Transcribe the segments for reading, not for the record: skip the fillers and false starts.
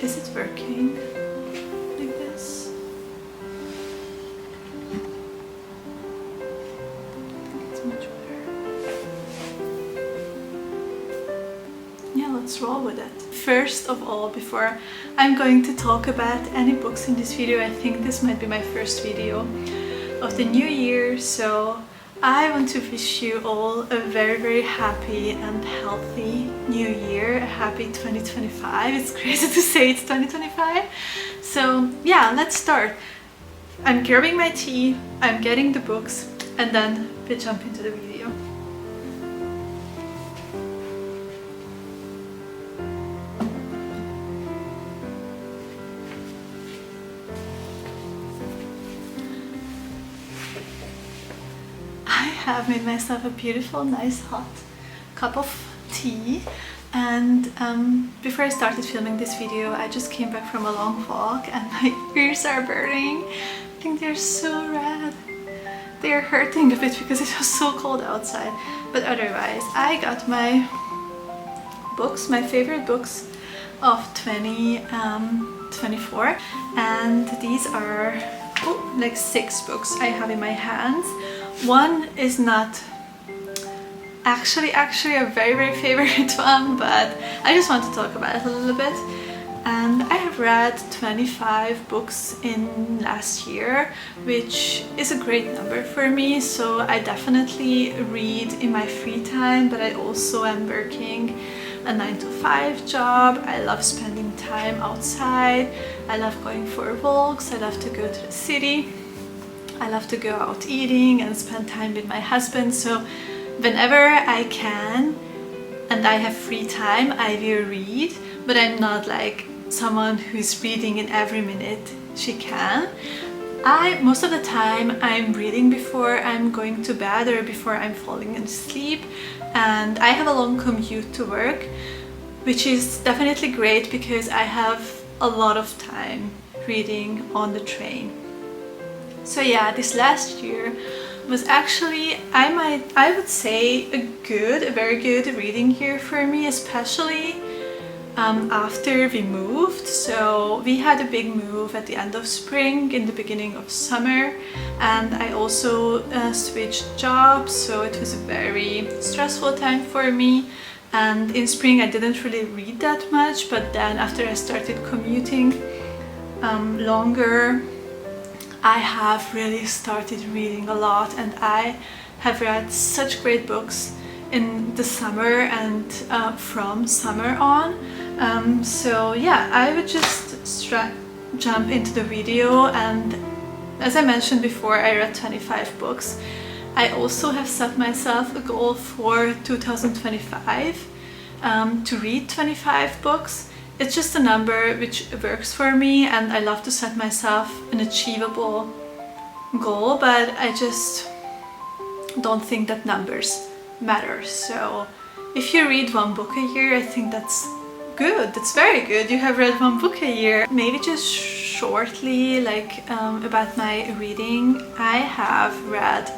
Is it working like this? I think it's much better. Yeah, let's roll with it. First of all, before I'm going to talk about any books in this video, I think this might be my first video of the new year, so I want to wish you all a very happy and healthy new year. A happy 2025. It's crazy to say it's 2025. So yeah, let's start. I'm grabbing my tea, I'm getting the books, and then we jump into the video. I have made myself a beautiful, nice, hot cup of tea, and before I started filming this video, I just came back from a long walk and my ears are burning. I think they're so red. They're hurting a bit because it was so cold outside, but otherwise I got my books, my favorite books of 2024, and these are like 6 books I have in my hands. One is not actually a very favorite one, but I just want to talk about it a little bit. And I have read 25 books in last year, which is a great number for me, so I definitely read in my free time, but I also am working a 9-to-5 job. I love spending time outside, I love going for walks, I love to go to the city, I love to go out eating and spend time with my husband, so whenever I can and I have free time, I will read, but I'm not like someone who's reading in every minute she can. Most of the time I'm reading before I'm going to bed or before I'm falling asleep, and I have a long commute to work, which is definitely great because I have a lot of time reading on the train. So yeah, this last year was actually, I would say, a very good reading year for me, especially after we moved. So we had a big move at the end of spring, in the beginning of summer, and I also switched jobs, so it was a very stressful time for me. And in spring I didn't really read that much, but then after I started commuting longer, I have really started reading a lot, and I have read such great books in the summer and from summer on. So yeah, I would just jump into the video, and as I mentioned before, I read 25 books. I also have set myself a goal for 2025 to read 25 books. It's just a number which works for me, and I love to set myself an achievable goal, but I just don't think that numbers matter. So if you read 1 book a year, I think that's good. That's very good. You have read 1 book a year. Maybe just shortly, like about my reading, I have read,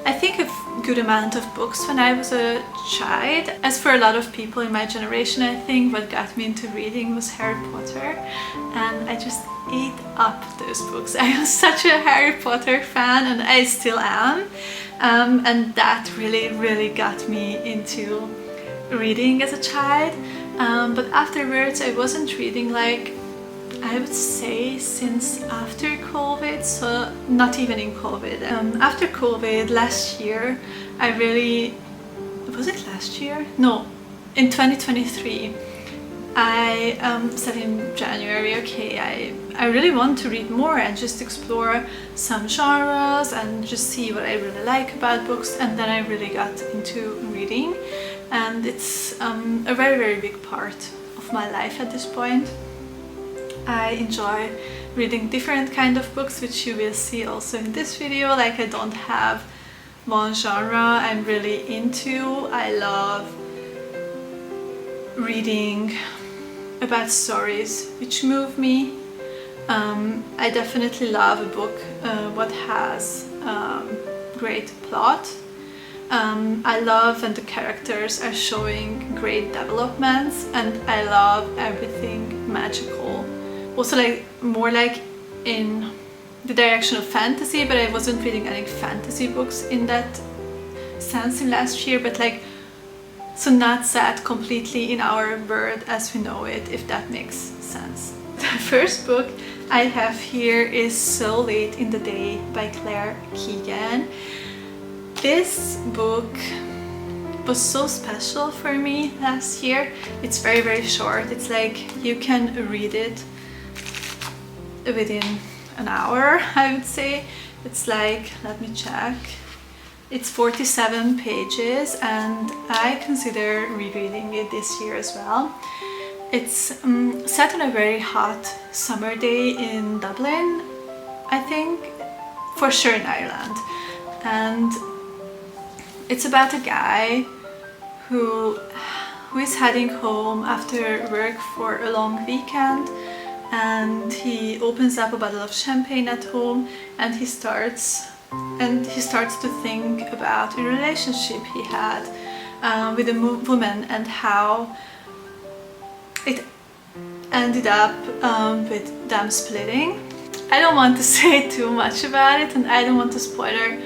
I think, a good amount of books when I was a child. As for a lot of people in my generation, I think what got me into reading was Harry Potter, and I just ate up those books. I was such a Harry Potter fan, and I still am, and that really got me into reading as a child. But afterwards I wasn't reading, like, I would say since after COVID, so not even in COVID. After COVID last year, was it last year? No, in 2023, I said in January, okay, I really want to read more and just explore some genres and just see what I really like about books, and then I really got into reading, and it's a very big part of my life at this point. I enjoy reading different kind of books, which you will see also in this video. Like, I don't have one genre I'm really into. I love reading about stories which move me. I definitely love a book what has great plot. I love when the characters are showing great developments, and I love everything magical. Also like more like in the direction of fantasy, but I wasn't reading any fantasy books in that sense in last year, but like so not set completely in our world as we know it, if that makes sense. The first book I have here is So Late in the Day by Keegan. This book was so special for me last year. It's very, very short. It's like you can read it within an hour, I would say. It's like, let me check. It's 47 pages, and I consider rereading it this year as well. It's set on a very hot summer day in Dublin, I think, for sure in Ireland. And it's about a guy who is heading home after work for a long weekend, and he opens up a bottle of champagne at home, and he starts to think about a relationship he had with a woman, and how it ended up with them splitting. I don't want to say too much about it, and I don't want to spoiler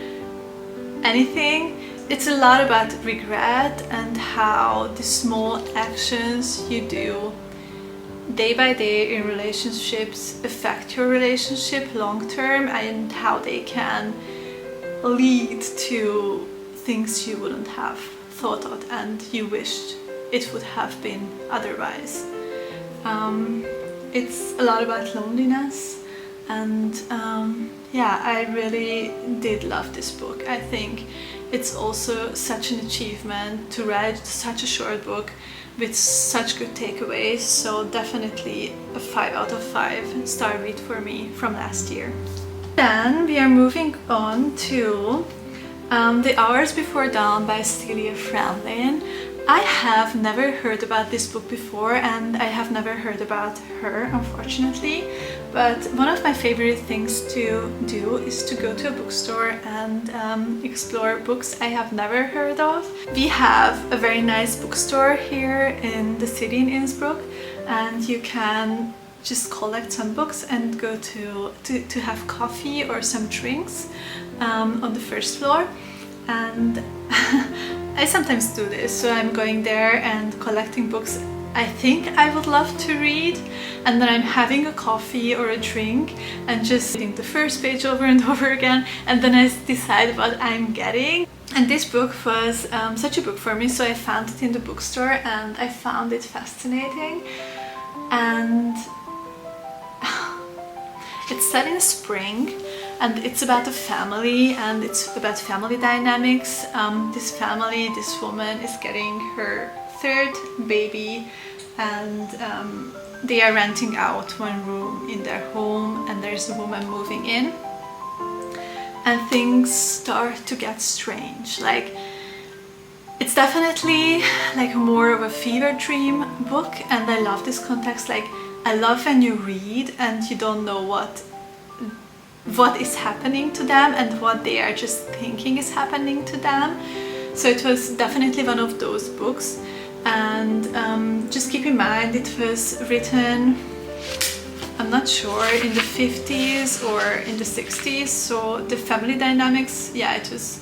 anything. It's a lot about regret and how the small actions you do day by day in relationships affect your relationship long term, and how they can lead to things you wouldn't have thought of and you wished it would have been otherwise. It's a lot about loneliness, and yeah, I really did love this book. I think it's also such an achievement to write such a short book with such good takeaways, so definitely a 5 out of 5 star read for me from last year. Then we are moving on to The Hours Before Dawn by Celia Fremlin. I have never heard about this book before, and I have never heard about her, unfortunately, but one of my favorite things to do is to go to a bookstore and explore books I have never heard of. We have a very nice bookstore here in the city in Innsbruck, and you can just collect some books and go to have coffee or some drinks on the first floor. And I sometimes do this, so I'm going there and collecting books I think I would love to read, and then I'm having a coffee or a drink and just reading the first page over and over again, and then I decide what I'm getting. And this book was such a book for me, so I found it in the bookstore and I found it fascinating. And it's set in spring, and it's about a family, and it's about family dynamics. This woman is getting her 3rd baby, and they are renting out one room in their home, and there's a woman moving in, and things start to get strange. Like, it's definitely like more of a fever dream book, and I love this context. Like, I love when you read and you don't know what is happening to them and what they are just thinking is happening to them. So it was definitely one of those books. And just keep in mind, it was written, I'm not sure, in the 50s or in the 60s, so the family dynamics, yeah, it was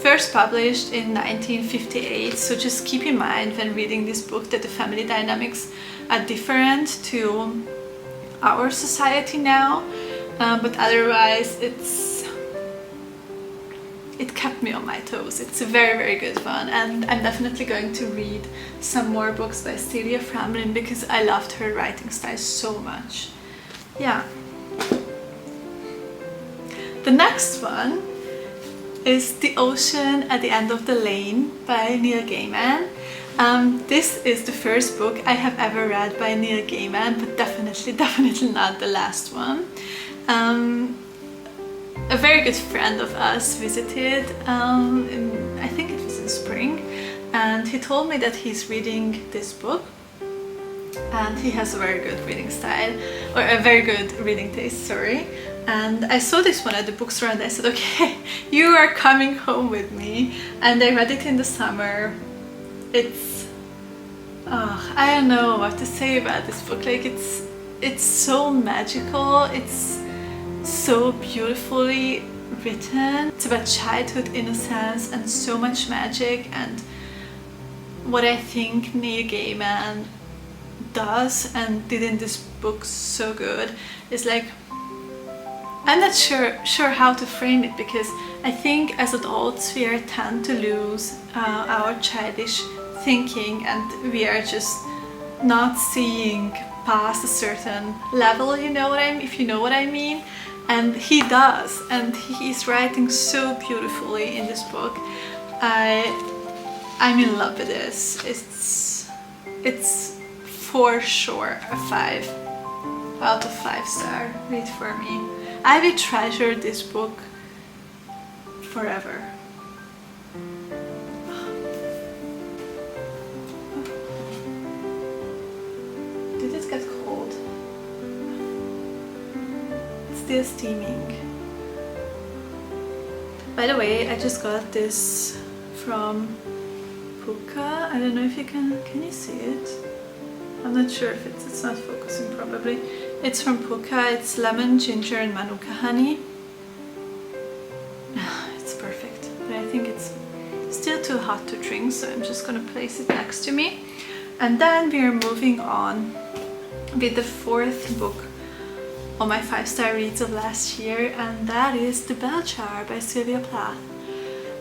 first published in 1958, so just keep in mind when reading this book that the family dynamics are different to our society now, but otherwise it kept me on my toes. It's a very, very good one, and I'm definitely going to read some more books by Celia Fremlin because I loved her writing style so much. Yeah. The next one is The Ocean at the End of the Lane by Neil Gaiman. This is the first book I have ever read by Neil Gaiman, but definitely not the last one. A very good friend of us visited, I think it was in spring, and he told me that he's reading this book, and he has a very good reading style, or a very good reading taste, sorry. And I saw this one at the bookstore and I said, okay, you are coming home with me. And I read it in the summer. It's, I don't know what to say about this book. Like it's so magical. It's so beautifully written. It's about childhood innocence and so much magic. And what I think Neil Gaiman does and did in this book so good is like, I'm not sure how to frame it, because I think as adults we tend to lose our childish thinking and we are just not seeing past a certain level, you know what I mean, if you know what I mean. And he does, and he's writing so beautifully in this book. I'm in love with this. It's for sure a 5 out of 5 star read for me. I will treasure this book forever. Did it get cold? It's still steaming. By the way, I just got this from Puka. I don't know if you can you see it? I'm not sure if it's not focusing probably. It's from Puka. It's lemon, ginger and manuka honey. It's perfect, but I think it's still too hot to drink, so I'm just gonna place it next to me. And then we are moving on with the 4th book on my 5-star reads of last year, and that is The Bell Jar by Sylvia Plath.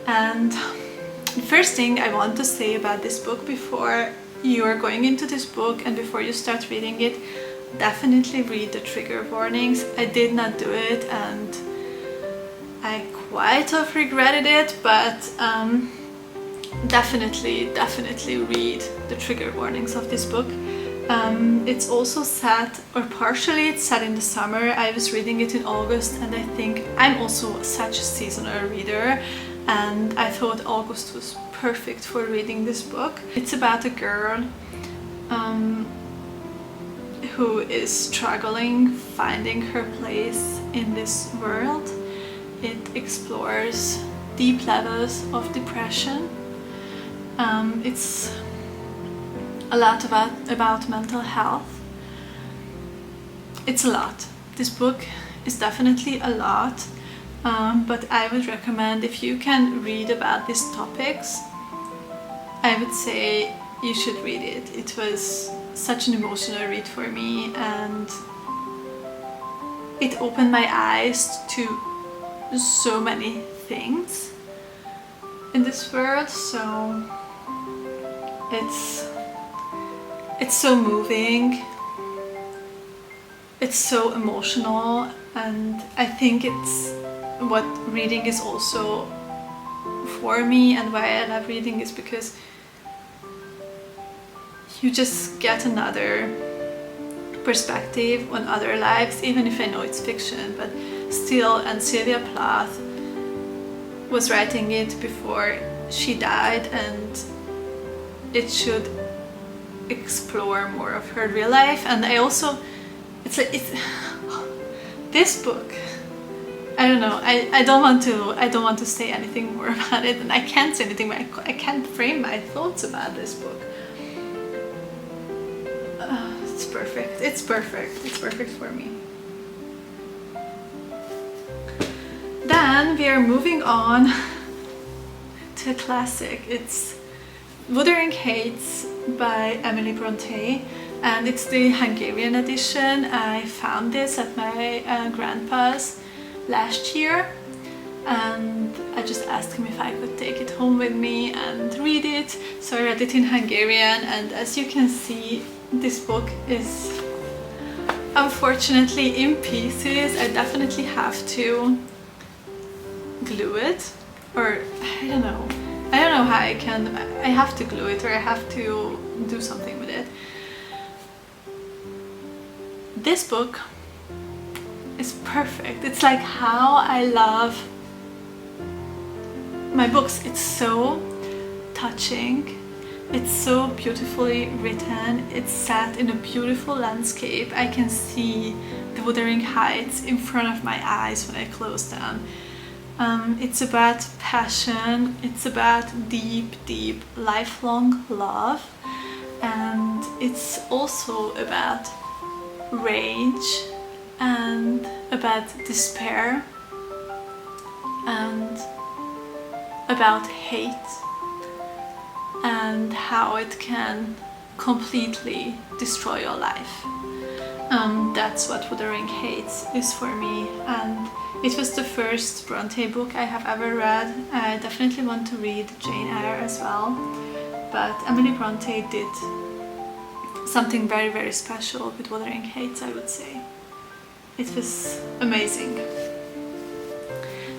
And the first thing I want to say about this book before you are going into this book and before you start reading it, definitely read the trigger warnings. I did not do it and I quite have regretted it, but definitely read the trigger warnings of this book. It's also set, or partially it's set in the summer. I was reading it in August, and I think I'm also such a seasonal reader, and I thought August was perfect for reading this book. It's about a girl who is struggling finding her place in this world. It explores deep levels of depression. It's a lot about mental health. It's a lot. This book is definitely a lot, but I would recommend, if you can read about these topics, I would say you should read it. It was such an emotional read for me, and it opened my eyes to so many things in this world. So it's so moving, it's so emotional, and I think it's what reading is also for me, and why I love reading is because you just get another perspective on other lives, even if I know it's fiction, but still. And Sylvia Plath was writing it before she died, and it should explore more of her real life. And I also, it's this book, I don't know, I don't want to say anything more about it, and I can't say anything, I can't frame my thoughts about this book. It's perfect for me. Then we are moving on to a classic. It's Wuthering by Emily Brontë, and it's the Hungarian edition. I found this at my grandpa's last year, and I just asked him if I could take it home with me and read it. So I read it in Hungarian, and as you can see, this book is unfortunately in pieces. I definitely have to glue it, or I don't know how I have to glue it, or I have to do something with it. This book is perfect. It's like how I love my books. It's so touching, It's so beautifully written. It's set in a beautiful landscape. I can see the Wuthering Heights in front of my eyes when I close them. It's about passion, it's about deep, deep, lifelong love, and it's also about rage and about despair and about hate and how it can completely destroy your life. That's what Wuthering Heights is for me, and it was the first Brontë book I have ever read. I definitely want to read Jane Eyre as well, but Emily Brontë did something very, very special with Wuthering Heights, I would say. It was amazing.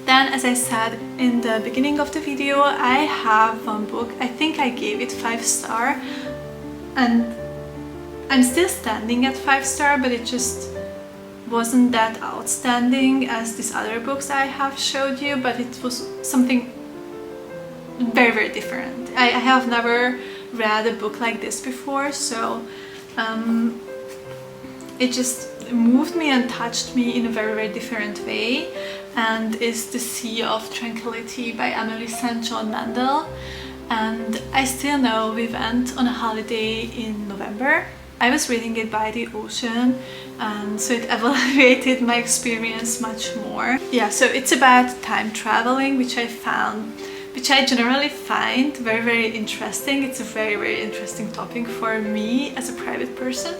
Then, as I said in the beginning of the video, I have one book. I think I gave it 5 stars, and I'm still standing at 5 stars, but it just wasn't that outstanding as these other books I have showed you, but it was something very, very different. I have never read a book like this before, so it just moved me and touched me in a very, very different way, and is The Sea of Tranquility by Emily St. John Mandel. And I still know we went on a holiday in November. I was reading it by the ocean, and so it elevated my experience much more. Yeah, so it's about time traveling, which I generally find very, very interesting. It's a very, very interesting topic for me as a private person.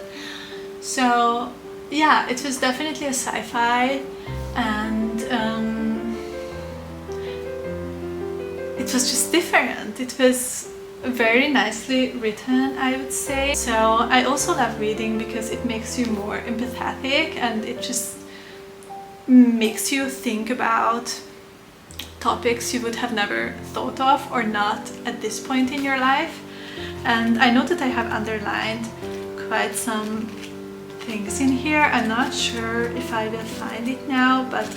So yeah, it was definitely a sci-fi, and it was just different. It was very nicely written, I would say. So I also love reading because it makes you more empathetic, and it just makes you think about topics you would have never thought of or not at this point in your life. And I know that I have underlined quite some things in here. I'm not sure if I will find it now, but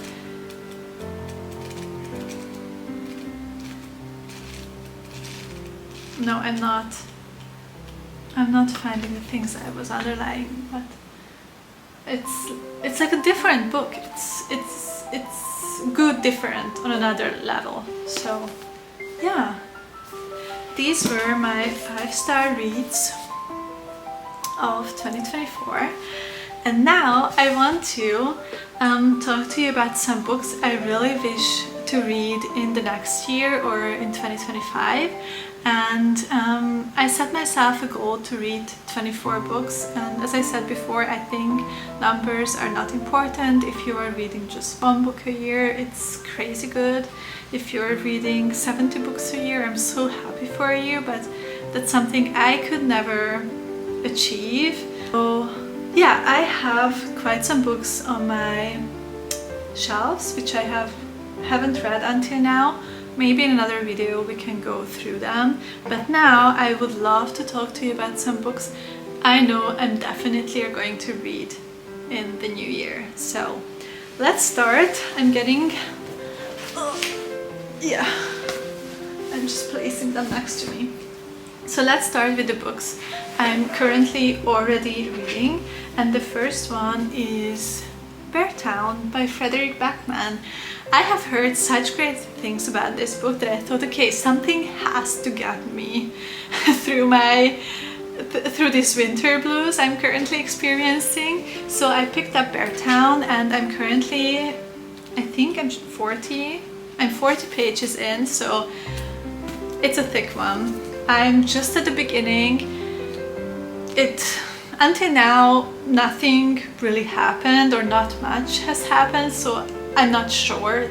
no, I'm not finding the things I was underlining, but it's like a different book. It's good, different on another level. So yeah, these were my 5-star reads of 2024, and now I want to talk to you about some books I really wish to read in the next year or in 2025. And I set myself a goal to read 24 books, and as I said before, I think numbers are not important. If you are reading just 1 book a year, it's crazy good. If you're reading 70 books a year, I'm so happy for you, but that's something I could never achieve. So yeah, I have quite some books on my shelves which I haven't read until now. Maybe in another video we can go through them, but now I would love to talk to you about some books I know I'm definitely going to read in the new year. So let's start. I'm just placing them next to me. So let's start with the books I'm currently already reading, and the first one is Beartown by Fredrik Backman. I have heard such great things about this book that I thought, okay, something has to get me through this winter blues I'm currently experiencing. So I picked up Beartown, and I'm currently, I think I'm 40 pages in, so it's a thick one. I'm just at the beginning. Until now, nothing really happened, or not much has happened, so I'm not sure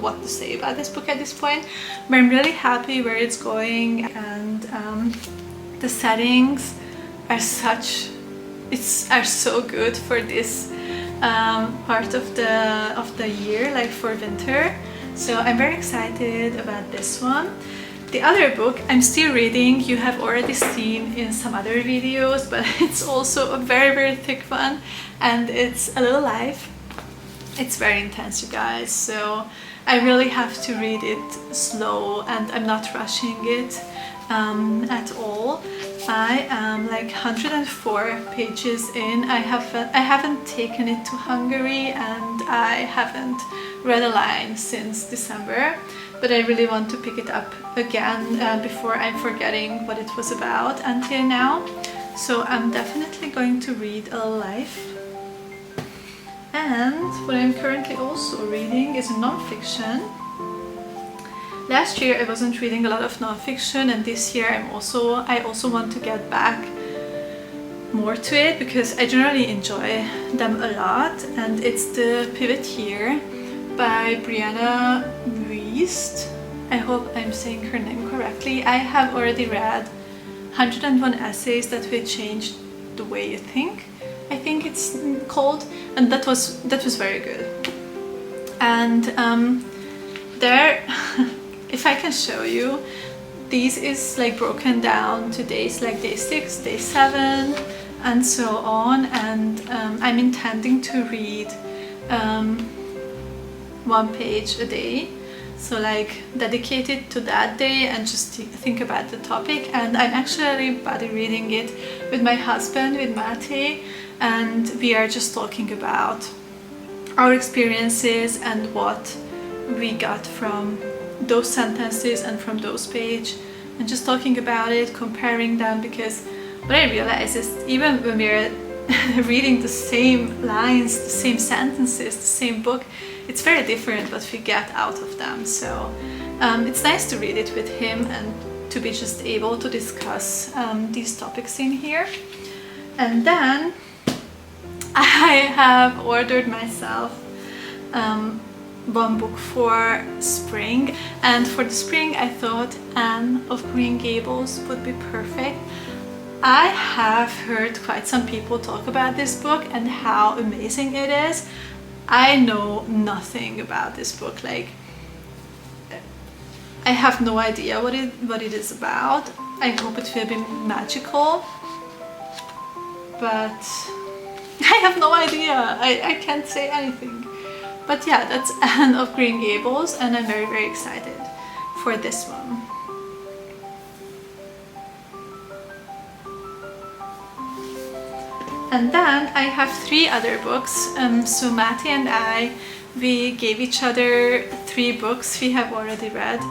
what to say about this book at this point, but I'm really happy where it's going, and the settings are so good for this part of the year, like for winter. So I'm very excited about this one. The other book I'm still reading, you have already seen in some other videos, but it's also a very, very thick one, and it's A Little Life. It's very intense, you guys, so I really have to read it slow, and I'm not rushing it. at all. I am like 104 pages in. I haven't taken it to Hungary and I haven't read a line since December, but I really want to pick it up again before I'm forgetting what it was about until now. So I'm definitely going to read A Life. And what I'm currently also reading is non-fiction. Last year I wasn't reading a lot of non-fiction, and this year I also want to get back more to it because I generally enjoy them a lot. And it's The Pivot Year by Brianna Wiest. I hope I'm saying her name correctly. I have already read 101 essays that will change the way you think, I think it's called, and that was very good. And there if I can show you, these is like broken down to days, like day 6, day 7 and so on, and I'm intending to read 1 page a day, so like dedicated to that day and just think about the topic. And I'm actually buddy reading it with my husband, with Mate, and we are just talking about our experiences and what we got from those sentences and from those pages, and just talking about it, comparing them, because what I realized is even when we're reading the same lines, the same sentences, the same book, it's very different what we get out of them. So it's nice to read it with him and to be just able to discuss these topics in here. And then I have ordered myself 1 book for spring, and for the spring I thought Anne of Green Gables would be perfect. I have heard quite some people talk about this book and how amazing it is. I know nothing about this book, like I have no idea what it is about. I hope it will be magical, but I have no idea. I can't say anything. But yeah, that's Anne of Green Gables, and I'm very, very excited for this one. And then I have 3 other books. So Matti and we gave each other 3 books we have already read.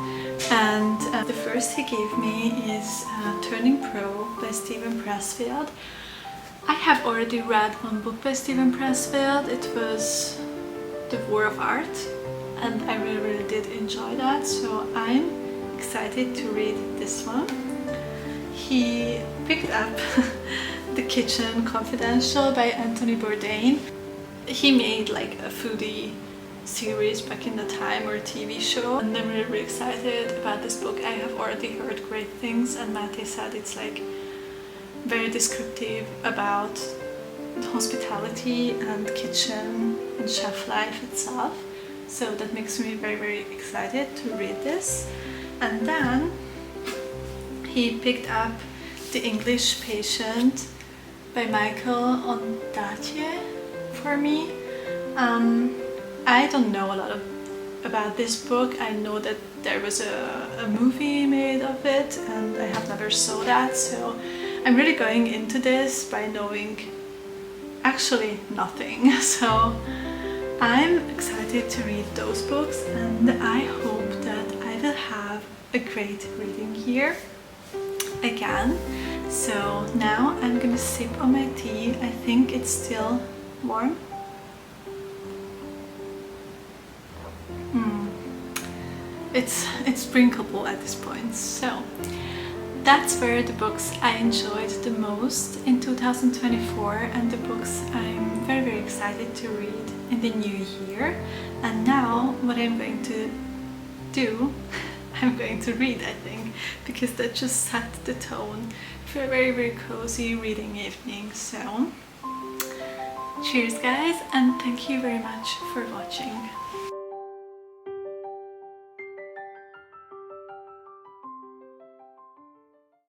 And the first he gave me is Turning Pro by Steven Pressfield. I have already read 1 book by Steven Pressfield. It was The War of Art, and I really, really did enjoy that, so I'm excited to read this one. He picked up The Kitchen Confidential by Anthony Bourdain. He made like a foodie series back in the time, or a TV show, and I'm really, really excited about this book. I have already heard great things, and Mate said it's like very descriptive about hospitality and kitchen and chef life itself, so that makes me very, very excited to read this. And then he picked up The English Patient by Michael Ondaatje for me. I don't know a lot about this book. I know that there was a movie made of it, and I have never saw that, so I'm really going into this by knowing actually nothing. So I'm excited to read those books, and I hope that I will have a great reading year again. So now I'm gonna sip on my tea. I think it's still warm. It's drinkable at this point. So that's were the books I enjoyed the most in 2024, and the books I'm very, very excited to read in the new year. And now what I'm going to do, I'm going to read, I think, because that just set the tone for a very, very cozy reading evening. So cheers guys, and thank you very much for watching.